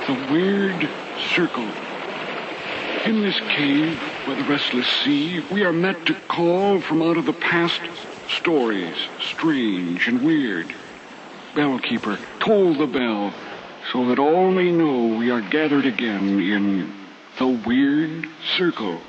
The weird circle. In this cave by the restless sea, we are met to call from out of the past stories, strange and weird. Bellkeeper, toll the bell, so that all may know we are gathered again in the weird circle.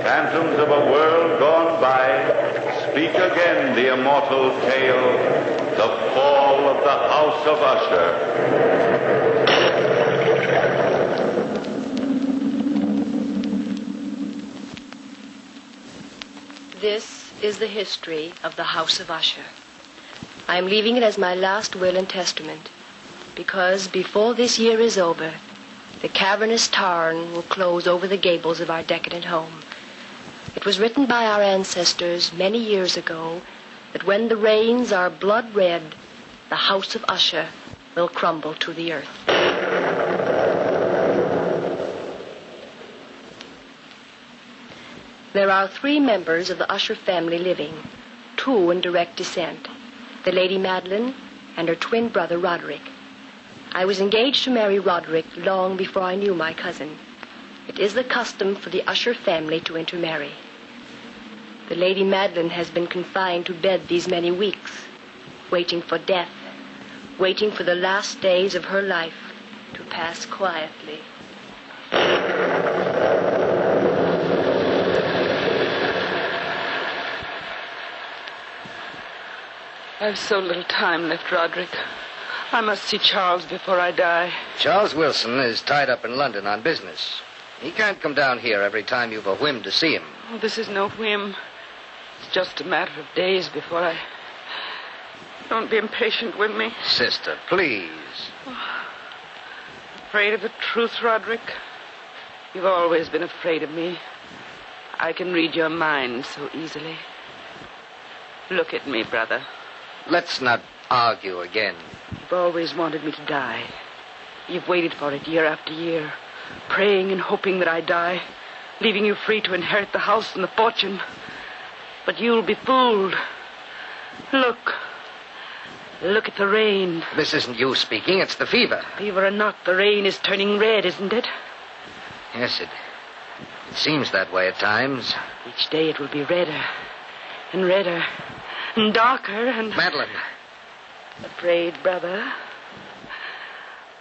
Phantoms of a world gone by, speak again the immortal tale, the fall of the House of Usher. This is the history of the House of Usher. I am leaving it as my last will and testament, because before this year is over, the cavernous tarn will close over the gables of our decadent home. It was written by our ancestors many years ago that when the rains are blood red, the House of Usher will crumble to the earth. There are 3 members of the Usher family living, 2 in direct descent, the Lady Madeline and her twin brother Roderick. I was engaged to marry Roderick long before I knew my cousin. It is the custom for the Usher family to intermarry. The Lady Madeline has been confined to bed these many weeks, waiting for death, waiting for the last days of her life to pass quietly. I've so little time left, Roderick. I must see Charles before I die. Charles Wilson is tied up in London on business. He can't come down here every time you've a whim to see him. Oh, this is no whim. It's just a matter of days before I... Don't be impatient with me. Sister, please. Afraid of the truth, Roderick? You've always been afraid of me. I can read your mind so easily. Look at me, brother. Let's not argue again. You've always wanted me to die. You've waited for it year after year, praying and hoping that I die, leaving you free to inherit the house and the fortune. But you'll be fooled. Look. Look at the rain. This isn't you speaking, it's the fever. Fever or not, the rain is turning red, isn't it? Yes, it seems that way at times. Each day it will be redder and redder and darker and... Madeline. Afraid, brother?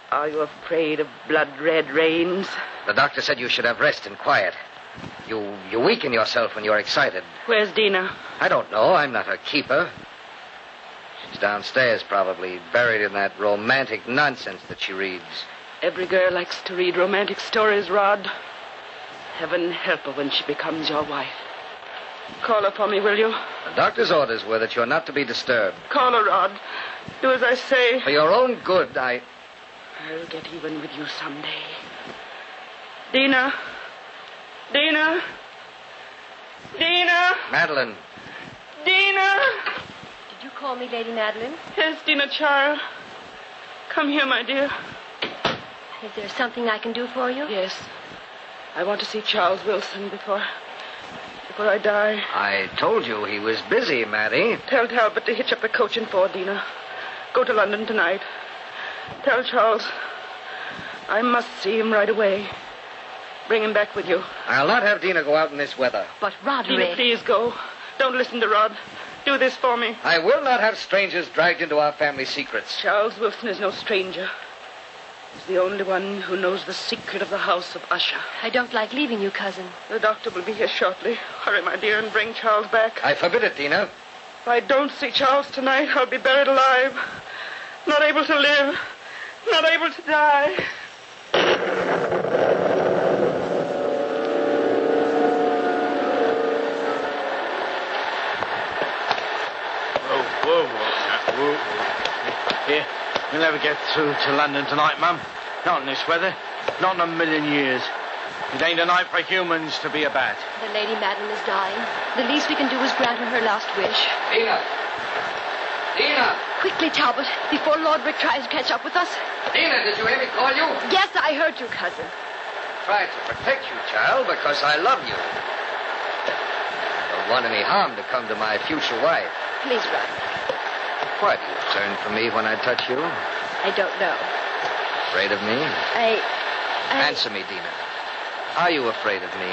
Are you afraid of blood-red rains? The doctor said you should have rest and quiet. You weaken yourself when you're excited. Where's Dina? I don't know. I'm not her keeper. She's downstairs, probably, buried in that romantic nonsense that she reads. Every girl likes to read romantic stories, Rod. Heaven help her when she becomes your wife. Call her for me, will you? The doctor's orders were that you're not to be disturbed. Call her, Rod. Do as I say. For your own good, I'll get even with you someday. Dina. Dina. Dina. Madeline. Dina. Did you call me Lady Madeline? Yes, Dina, child. Come here, my dear. Is there something I can do for you? Yes. I want to see Charles Wilson before I die. I told you he was busy, Maddie. Tell Talbot to hitch up a coach and four, Dina. Go to London tonight. Tell Charles I must see him right away. Bring him back with you. I'll not have Dina go out in this weather. But Roderick... Dina, please go. Don't listen to Rod. Do this for me. I will not have strangers dragged into our family secrets. Charles Wilson is no stranger. He's the only one who knows the secret of the House of Usher. I don't like leaving you, cousin. The doctor will be here shortly. Hurry, my dear, and bring Charles back. I forbid it, Dina. If I don't see Charles tonight, I'll be buried alive. Not able to live. Not able to die. Whoa. Here, we'll never get through to London tonight, Mum. Not in this weather. Not in a million years. It ain't a night for humans to be a bat. The Lady Madeline is dying. The least we can do is grant her last wish. Dina! Dina! Quickly, Talbot, before Lord Rick tries to catch up with us. Dina, did you hear me call you? Yes, I heard you, cousin. Try to protect you, child, because I love you. Don't want any harm to come to my future wife. Please run. Why do you turn from me when I touch you? I don't know. Afraid of me? I... Answer me, Dina. Are you afraid of me?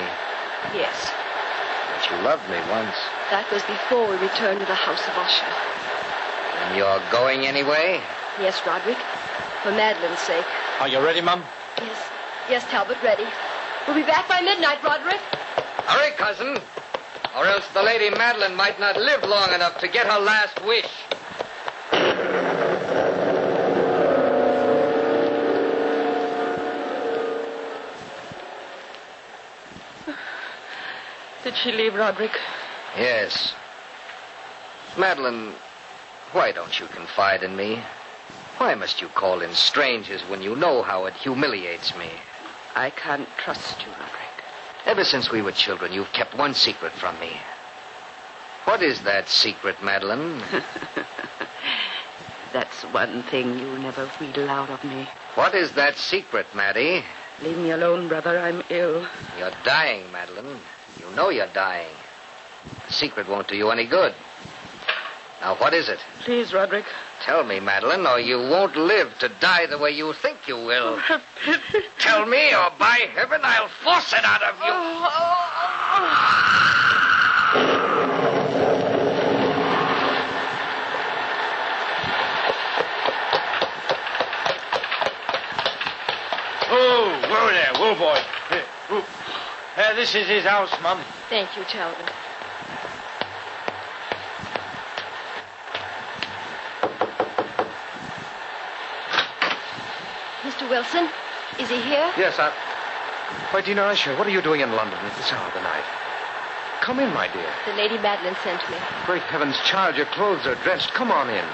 Yes. But you loved me once. That was before we returned to the House of Usher. And you're going anyway? Yes, Roderick. For Madeline's sake. Are you ready, Mum? Yes. Yes, Talbot, ready. We'll be back by midnight, Roderick. Hurry, cousin. Or else the Lady Madeline might not live long enough to get her last wish. Did she leave, Roderick? Yes. Madeline, why don't you confide in me? Why must you call in strangers when you know how it humiliates me? I can't trust you, Roderick. Ever since we were children, you've kept one secret from me. What is that secret, Madeline? That's one thing you never wheedle out of me. What is that secret, Maddie? Leave me alone, brother. I'm ill. You're dying, Madeline. You know you're dying. The secret won't do you any good. Now, what is it? Please, Roderick. Tell me, Madeline, or you won't live to die the way you think you will. Have pity. Tell me, or by heaven, I'll force it out of you. Oh, whoa there, whoa, boy. Here, whoa. This is his house, Mum. Thank you, Talbot. Mr. Wilson, is he here? Yes, Why, Dina Usher, what are you doing in London at this hour of the night? Come in, my dear. The Lady Madeline sent me. Great heavens, child, your clothes are drenched. Come on in.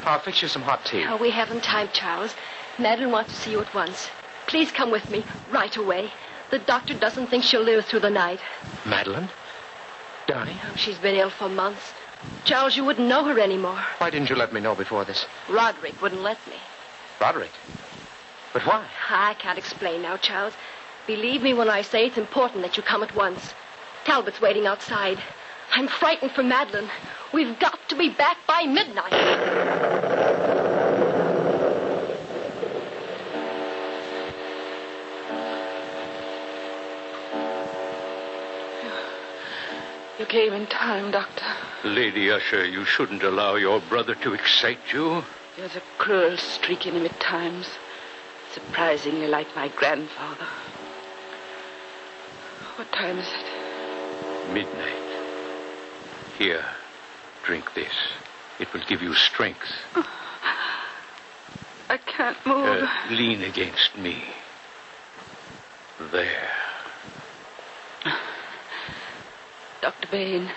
I'll fix you some hot tea. Oh, we haven't time, Charles. Madeline wants to see you at once. Please come with me right away. The doctor doesn't think she'll live through the night. Madeline? Dying? Oh, she's been ill for months. Charles, you wouldn't know her anymore. Why didn't you let me know before this? Roderick wouldn't let me. Roderick? But why? I can't explain now, Charles. Believe me when I say it's important that you come at once. Talbot's waiting outside. I'm frightened for Madeline. We've got to be back by midnight. You came in time, Doctor. Lady Usher, you shouldn't allow your brother to excite you. There's a cruel streak in him at times. Surprisingly like my grandfather. What time is it? Midnight. Here, drink this. It will give you strength. I can't move. Lean against me. There. Dr. Bain,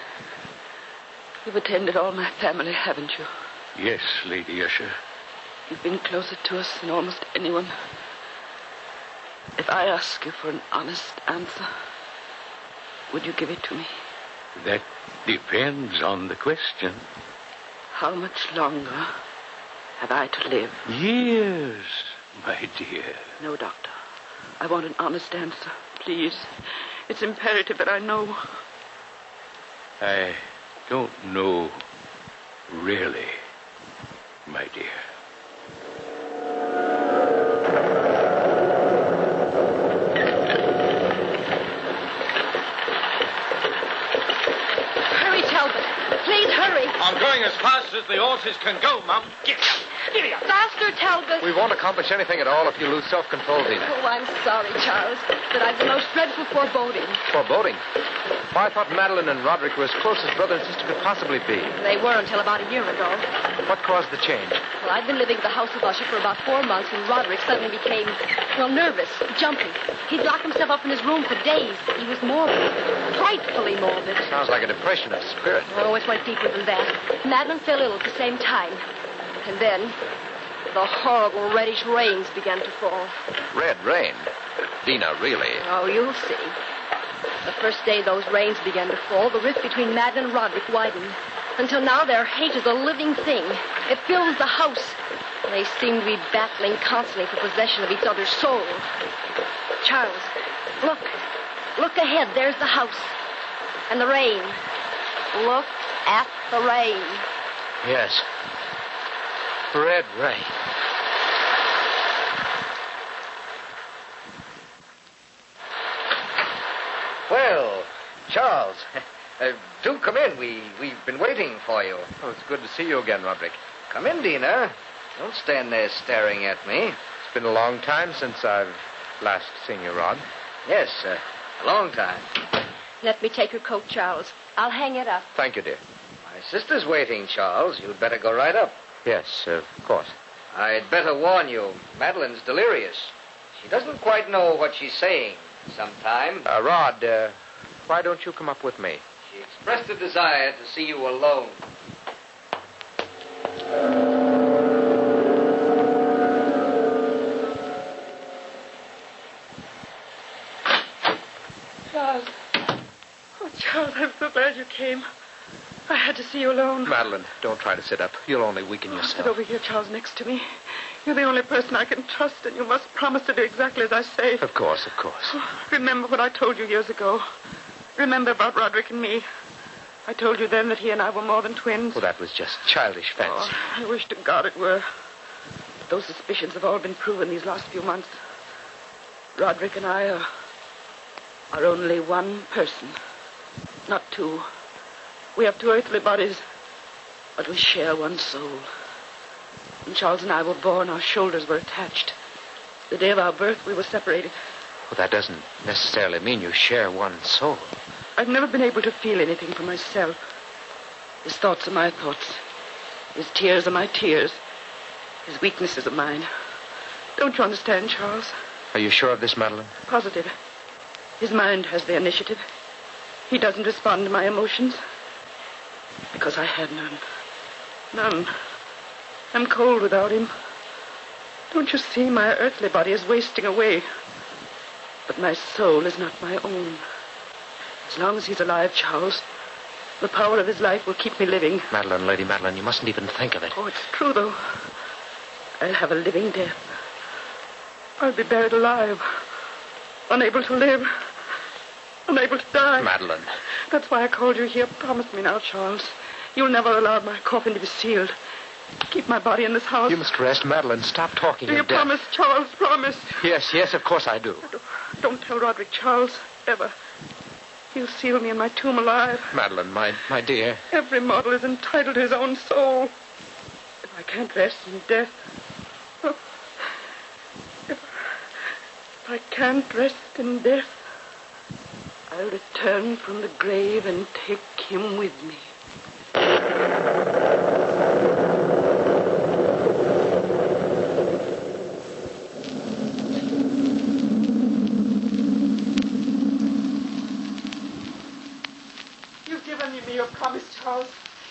you've attended all my family, haven't you? Yes, Lady Usher. You've been closer to us than almost anyone. If I ask you for an honest answer, would you give it to me? That depends on the question. How much longer have I to live? Years, my dear. No, Doctor. I want an honest answer, please. It's imperative that I know. I don't know, really, my dear. Hurry, Talbot. Please hurry. I'm going as fast as the horses can go, Mum. Giddy up. Giddy up. Faster, Talbot. We won't accomplish anything at all if you lose self-control, Dina. Oh, I'm sorry, Charles, but I've the most dreadful foreboding. Foreboding? Why, I thought Madeline and Roderick were as close as brother and sister could possibly be. They were until about a year ago. What caused the change? Well, I'd been living at the House of Usher for about 4 months when Roderick suddenly became, nervous, jumpy. He'd lock himself up in his room for days. He was morbid, frightfully morbid. Sounds like a depression of spirit. Oh, it went deeper than that. Madeline fell ill at the same time. And then the horrible reddish rains began to fall. Red rain? Dina, really? Oh, you'll see. The first day those rains began to fall, the rift between Madeline and Roderick widened. Until now, their hate is a living thing. It fills the house. They seem to be battling constantly for possession of each other's soul. Charles, look. Look ahead. There's the house. And the rain. Look at the rain. Yes. Red rain. Well, Charles, do come in. We've been waiting for you. Oh, it's good to see you again, Roderick. Come in, Dina. Don't stand there staring at me. It's been a long time since I've last seen you, Rod. Yes, a long time. Let me take your coat, Charles. I'll hang it up. Thank you, dear. My sister's waiting, Charles. You'd better go right up. Yes, of course. I'd better warn you, Madeline's delirious. She doesn't quite know what she's saying sometimes. Rod, why don't you come up with me? She expressed a desire to see you alone. Charles. Oh, Charles, I'm so glad you came. I had to see you alone. Madeline, don't try to sit up. You'll only weaken yourself. Sit over here, Charles, next to me. You're the only person I can trust, and you must promise to do exactly as I say. Of course, of course. Oh, remember what I told you years ago. Remember about Roderick and me. I told you then that he and I were more than twins. Well, that was just childish fancy. Oh, I wish to God it were. But those suspicions have all been proven these last few months. Roderick and I are only one person, not two. We have two earthly bodies, but we share one soul. When Charles and I were born, our shoulders were attached. The day of our birth, we were separated. Well, that doesn't necessarily mean you share one soul. I've never been able to feel anything for myself. His thoughts are my thoughts. His tears are my tears. His weaknesses are mine. Don't you understand, Charles? Are you sure of this, Madeline? Positive. His mind has the initiative. He doesn't respond to my emotions. Because I had none. None. I'm cold without him. Don't you see, my earthly body is wasting away. But my soul is not my own. As long as he's alive, Charles, the power of his life will keep me living. Madeline, Lady Madeline, you mustn't even think of it. Oh, it's true, though. I'll have a living death. I'll be buried alive. Unable to live. Unable to die. Madeline. That's why I called you here. Promise me now, Charles. You'll never allow my coffin to be sealed. Keep my body in this house. You must rest, Madeline. Stop talking. Do you promise, Charles? Promise. Yes, of course I do. Don't tell Roderick, Charles. Ever. He'll seal me in my tomb alive. Madeline, my dear. Every mortal is entitled to his own soul. If I can't rest in death... If I can't rest in death, I'll return from the grave and take him with me. You've given me your promise, Charles.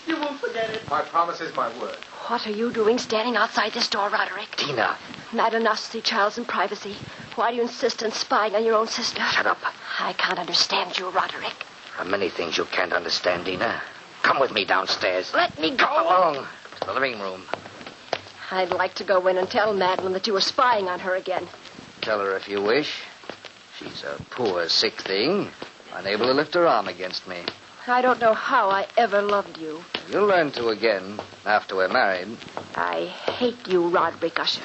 You won't forget it. My promise is my word. What are you doing standing outside this door, Roderick? Dina. Madeline asked to see Charles in privacy. Why do you insist on spying on your own sister? Shut up. I can't understand you, Roderick. There are many things you can't understand, Dina. Come with me downstairs. Let me go. Come along to the living room. I'd like to go in and tell Madeline that you were spying on her again. Tell her if you wish. She's a poor, sick thing, unable to lift her arm against me. I don't know how I ever loved you. You'll learn to again after we're married. I hate you, Roderick Usher.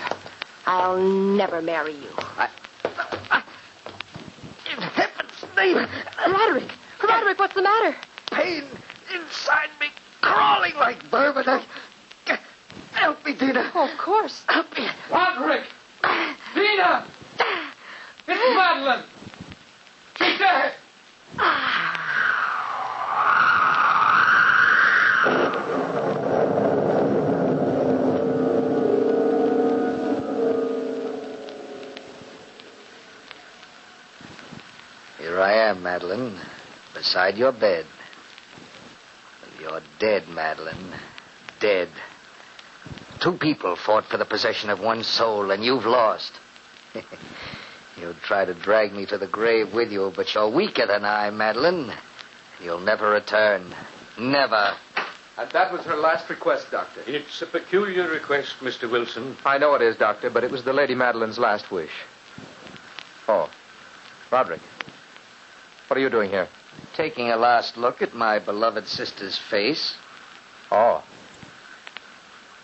I'll never marry you. In heaven's name! Roderick, what's the matter? Pain inside me, crawling like vermin. Help me, Dina. Oh, of course. Help me. Roderick! Dina! It's Madeline! She's dead! Here I am, Madeline, beside your bed. You're dead, Madeline. Dead. Two people fought for the possession of one soul, and you've lost. You'd try to drag me to the grave with you, but you're weaker than I, Madeline. You'll never return. Never. And that was her last request, Doctor. It's a peculiar request, Mr. Wilson. I know it is, Doctor, but it was the Lady Madeline's last wish. Oh, Roderick, what are you doing here? Taking a last look at my beloved sister's face. Oh.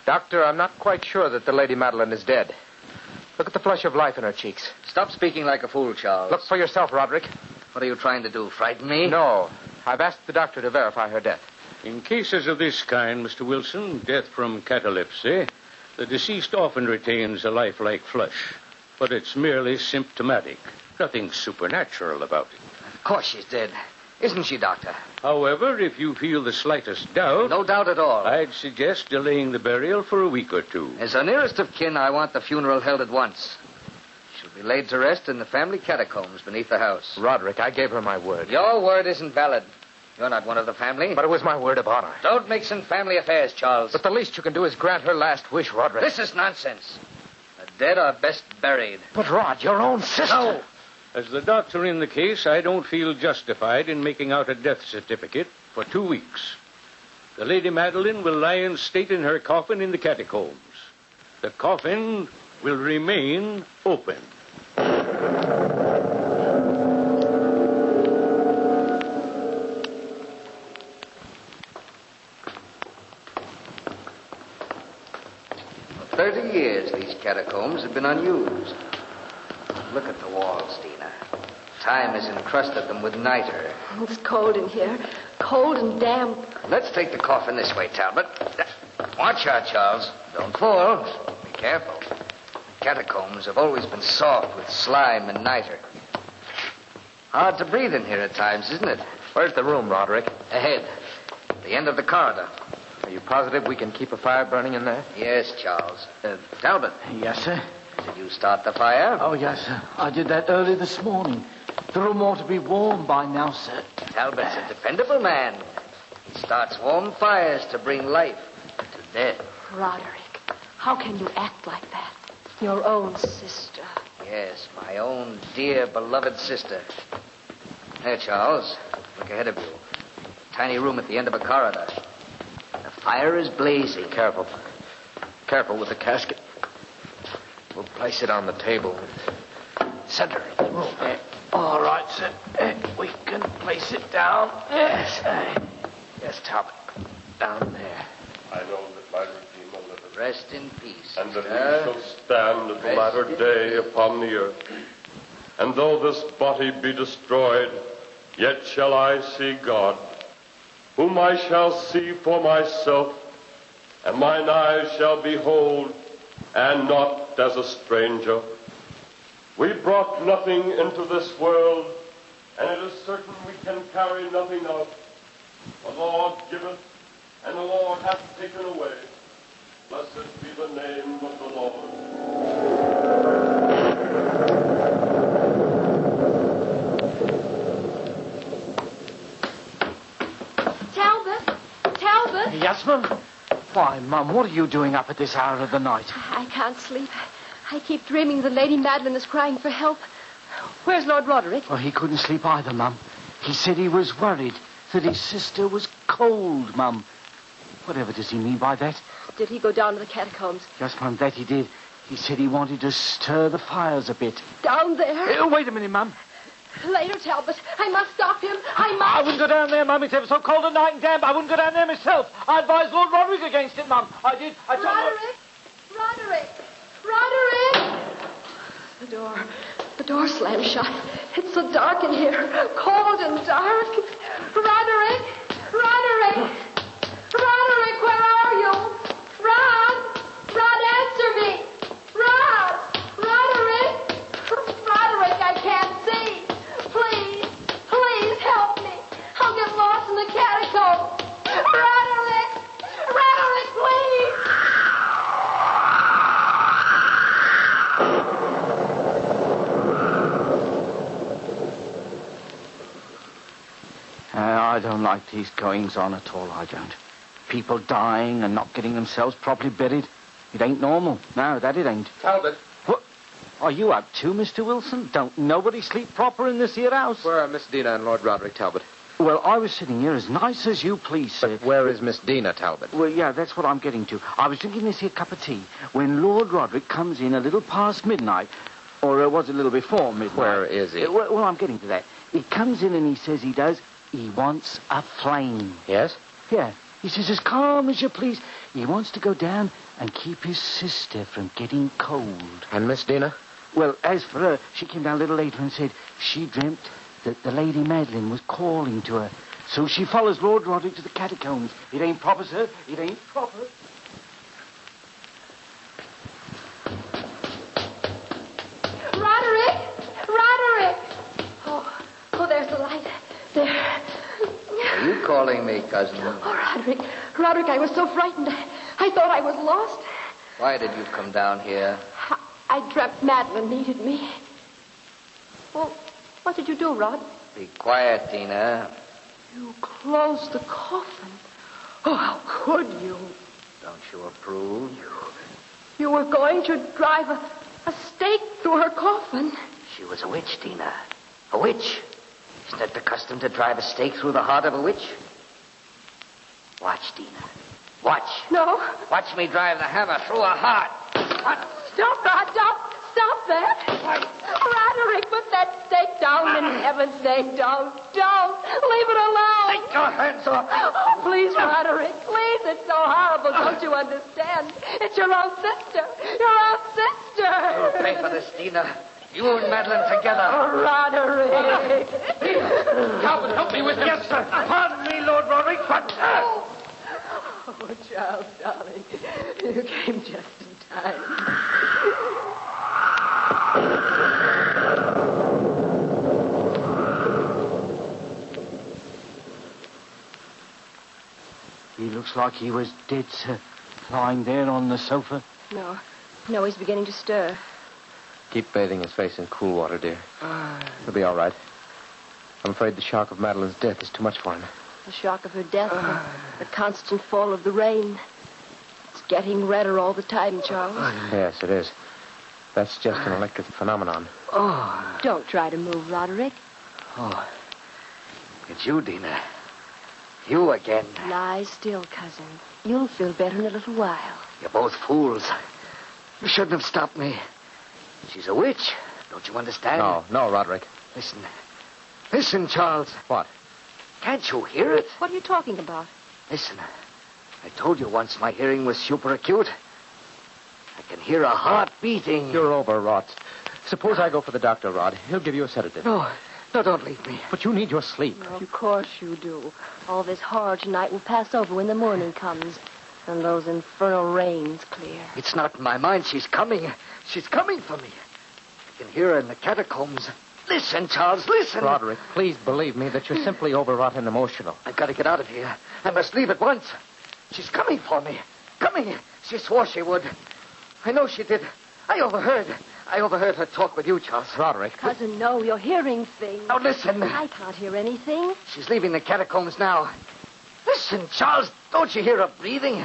Doctor, I'm not quite sure that the Lady Madeline is dead. Look at the flush of life in her cheeks. Stop speaking like a fool, Charles. Look for yourself, Roderick. What are you trying to do, frighten me? No. I've asked the doctor to verify her death. In cases of this kind, Mr. Wilson, death from catalepsy, the deceased often retains a lifelike flush, but it's merely symptomatic. Nothing supernatural about it. Of course she's dead. Isn't she, Doctor? However, if you feel the slightest doubt... No doubt at all. I'd suggest delaying the burial for a week or two. As her nearest of kin, I want the funeral held at once. She'll be laid to rest in the family catacombs beneath the house. Roderick, I gave her my word. Your word isn't valid. You're not one of the family. But it was my word of honor. Don't mix in family affairs, Charles. But the least you can do is grant her last wish, Roderick. This is nonsense. The dead are best buried. But, Rod, your own sister... No. As the doctor in the case, I don't feel justified in making out a death certificate for 2 weeks. The Lady Madeline will lie in state in her coffin in the catacombs. The coffin will remain open. For 30 years, these catacombs have been unused. Look at the walls, Dina. Time has encrusted them with niter. It's cold in here. Cold and damp. Let's take the coffin this way, Talbot. Watch out, Charles. Don't fall. Be careful. Catacombs have always been soft with slime and niter. Hard to breathe in here at times, isn't it? Where's the room, Roderick? Ahead. The end of the corridor. Are you positive we can keep a fire burning in there? Yes, Charles. Talbot, Yes, sir. did you start the fire? Oh, yes, sir. I did that early this morning. The room ought to be warm by now, sir. Talbot's a dependable man. He starts warm fires to bring life to death. Roderick, how can you act like that? Your own sister. Yes, my own dear, beloved sister. There, Charles. Look ahead of you. Tiny room at the end of a corridor. The fire is blazing. Careful. Careful with the casket. We'll place it on the table. Center of the room. All right, sir. We can place it down. Yes. Yes, Talbot. Down there. I know that my Redeemer liveth, Rest in peace. and that sister. we shall stand at the latter day upon the earth. And though this body be destroyed, yet shall I see God, whom I shall see for myself, and mine eyes shall behold, and not as a stranger. We brought nothing into this world, and it is certain we can carry nothing out. The Lord giveth, and the Lord hath taken away. Blessed be the name of the Lord. Talbot? Yes, ma'am? Why, Mum, what are you doing up at this hour of the night? I can't sleep. I keep dreaming the Lady Madeline is crying for help. Where's Lord Roderick? Well, he couldn't sleep either, Mum. He said he was worried that his sister was cold, Mum. Whatever does he mean by that? Did he go down to the catacombs? Yes, Mum, that he did. He said he wanted to stir the fires a bit. Down there? Wait a minute, Mum. Later, Talbot. I must stop him. I wouldn't go down there, Mum. It's ever so cold at night and damp. I wouldn't go down there myself. I advised Lord Roderick against it, Mum. I did. I told Roderick! Roderick! The door slammed shut. It's so dark in here. Cold and dark. Roderick! Roderick, where are you? Rod, answer me! Roderick, I can't see. Please help me. I'll get lost in the catacombs. Roderick, please! I don't like these goings-on at all, I don't. People dying and not getting themselves properly buried. It ain't normal. No, that it ain't. Talbot. What are you up to, Mr. Wilson? Don't nobody sleep proper in this here house? Where are Miss Dina and Lord Roderick, Talbot? Well, I was sitting here as nice as you please, sir. But where is Miss Dina, Talbot? Well, yeah, that's what I'm getting to. I was drinking this here cup of tea when Lord Roderick comes in a little past midnight. Or was it a little before midnight? Where is he? Well, I'm getting to that. He comes in and he says he wants a flame. Yes? Yeah. He says, as calm as you please. He wants to go down and keep his sister from getting cold. And Miss Dina? Well, as for her, she came down a little later and said she dreamt that the Lady Madeline was calling to her. So she follows Lord Roderick to the catacombs. It ain't proper, sir. It ain't proper. Roderick! Roderick! Oh, there's the light. There. Are you calling me, cousin? Oh, Roderick. Roderick, I was so frightened. I thought I was lost. Why did you come down here? I dreamt Madeline needed me. Well, what did you do, Rod? Be quiet, Dina. You closed the coffin. Oh, how could you? Don't you approve? You were going to drive a stake through her coffin. She was a witch, Dina. A witch. Isn't it the custom to drive a stake through the heart of a witch? Watch, Dina. Watch. No. Watch me drive the hammer through her heart. What? Stop, Rod. Stop that. Roderick, put that stake down. In heaven's name, don't. Leave it alone. Take your hands off. Oh, please, Roderick. Please, it's so horrible. Don't you understand? It's your own sister. Your own sister. You'll pay for this, Dina. You and Madeline together. Oh, Roderick. Talbot, help me with him. Yes, sir. Pardon me, Lord Roderick, but... Oh, Charles, darling. You came just in time. He looks like he was dead, sir. Lying there on the sofa. No, he's beginning to stir. Keep bathing his face in cool water, dear. He'll be all right. I'm afraid the shock of Madeline's death is too much for him. The shock of her death, the constant fall of the rain. It's getting redder all the time, Charles. Yes, it is. That's just an electric phenomenon. Don't try to move, Roderick. It's you, Dina. You again. Lie still, cousin. You'll feel better in a little while. You're both fools. You shouldn't have stopped me. She's a witch. Don't you understand? No, Roderick. Listen, Charles. What? Can't you hear it? What are you talking about? Listen. I told you once my hearing was super acute. I can hear a heart beating. You're overwrought. Suppose I go for the doctor, Rod. He'll give you a sedative. No, don't leave me. But you need your sleep. Of course you do. All this horror tonight will pass over when the morning comes. And those infernal rains clear. It's not in my mind. She's coming. She's coming for me. I can hear her in the catacombs. Listen, Charles, listen. Roderick, please believe me that you're simply overwrought and emotional. I've got to get out of here. I must leave at once. She's coming for me. Coming. She swore she would. I know she did. I overheard her talk with you, Charles. Roderick. Cousin, no, you're hearing things. Now, listen. I can't hear anything. She's leaving the catacombs now. Listen, Charles, don't you hear her breathing?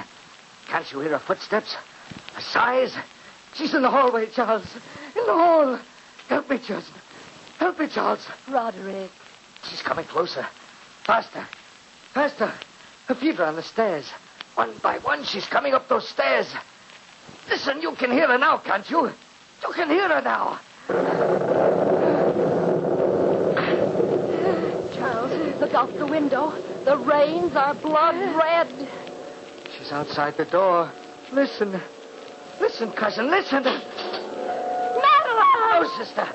Can't you hear her footsteps? Her sighs? She's in the hallway, Charles. In the hall. Help me, Justin. Help me, Charles. Roderick. She's coming closer. Faster. Her feet are on the stairs. One by one, she's coming up those stairs. Listen, you can hear her now, can't you? You can hear her now. Charles, look out the window. The rains are blood red. She's outside the door. Listen. Listen, cousin, listen. Madeline! No, sister.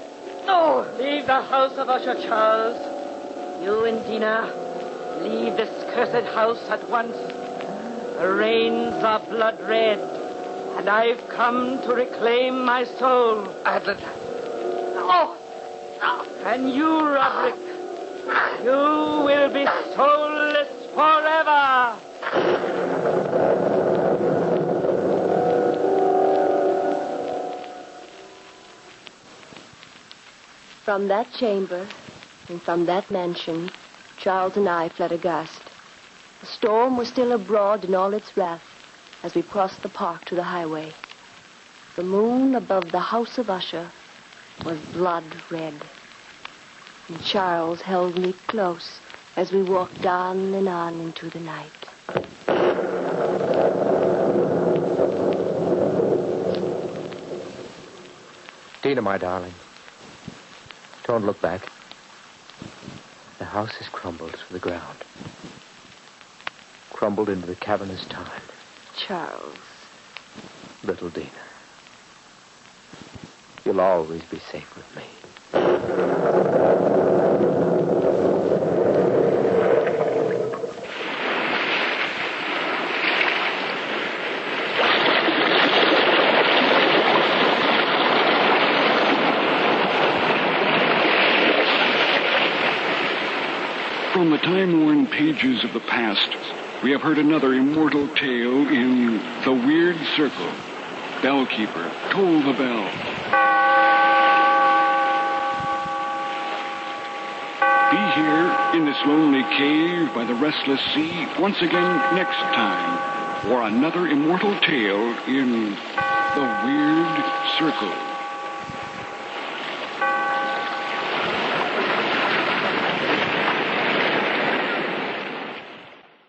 No. Leave the House of Usher, Charles. You and Dina, leave this cursed house at once. The rains are blood red, and I've come to reclaim my soul. Madeline. No. And you, Roderick, you will be soulless forever. From that chamber and from that mansion, Charles and I fled aghast. The storm was still abroad in all its wrath, as we crossed the park to the highway. The moon above the House of Usher was blood red. And Charles held me close as we walked on and on into the night. Dina, my darling, don't look back. The house has crumbled to the ground. Crumbled into the cavernous time. Charles. Little Dina, you'll always be safe with me. From the time-worn pages of the past, we have heard another immortal tale in The Weird Circle. Bellkeeper, toll the bell. Be here in this lonely cave by the restless sea once again next time for another immortal tale in The Weird Circle.